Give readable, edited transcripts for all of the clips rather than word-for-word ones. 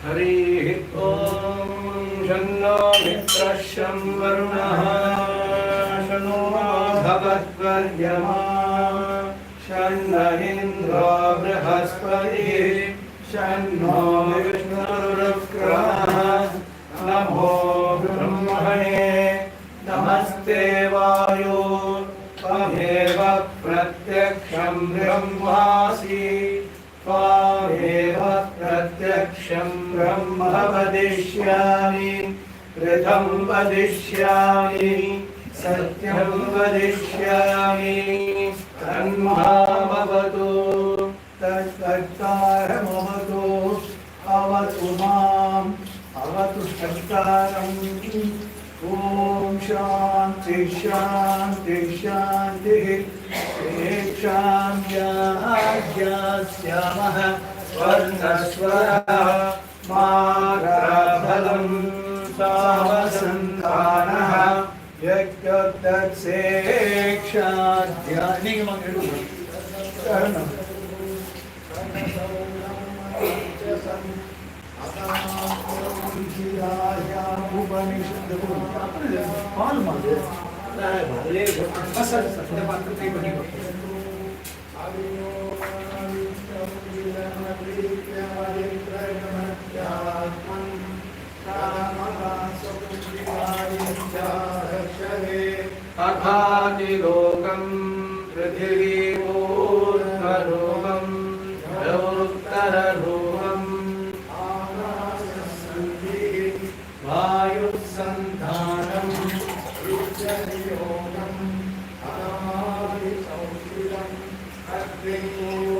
हरि ओम शन्नो मित्रः शं वरुणः शन्नो भगवत्वर्यमा शन्नो इन्द्रो बृहस्पतिः शन्नो विष्णुरुक्रमः नमो ब्रह्मणे नमस्ते वायो त्वमेव प्रत्यक्षं ब्रह्मासि त्वामेव प्रत्यक्षं ब्रह्म वदिष्यामि ऋतं वदिष्यामि सत्यं वदिष्यामि तन्मामवतु तत्कर्तारमवतु अवतु माम् अवतु कर्तारम् ॐ शान्ति शान्ति शान्तिः क्षाम्याज्ञास्यामः वर्णस्वरः माराफलं सावसन्तानः यज्ञोत्तत्सेक्षाध्यानिमङ्गलम् अथातिलोकं पृथिवीपूर्वरूपं उत्तररूपं वायुसन्धानं विद्योगम् अनादिसंस्कृतम् अग्निपूर्वरूपम्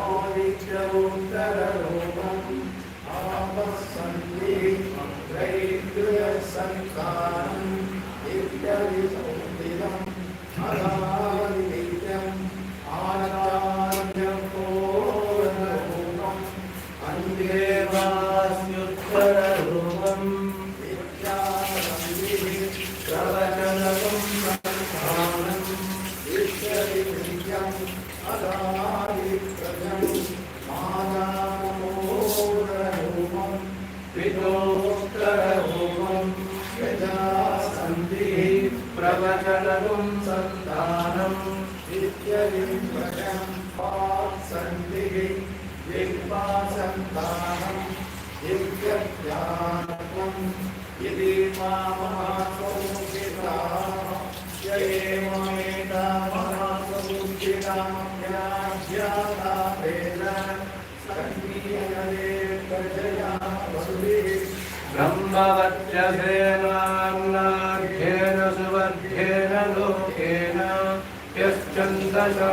आदित्योत्तररूपम् आपस्सन्धिः वैद्यसन्तानम् इत्यदिसंस्कृतम् अनादिनित्यम् आनन्दान्यपूर्वरूपम् अन्येवास्युत्तररूपम् विद्यासन्धिः प्रवचनकं संस्थानम् इत्यदिनित्यम् अनादिप्रजम् आनन्दपूर्वरूपम् विदोत्तररूपम् यजासन्धिः प्रवचनकं संस्थानम् इत्यदिनित्यम् पात्सन्धिः दिग्पासन्तानम् दिव्यज्ञानम् इति मामहासौचिताः ययेममेतामहासौचिताम्याज्ञातावेन सन्नीयते प्रजया वसुभिः ब्रह्मवर्चसेनान्नाघ्येन सुवर्घ्येन लोकेन यश्चन्दसा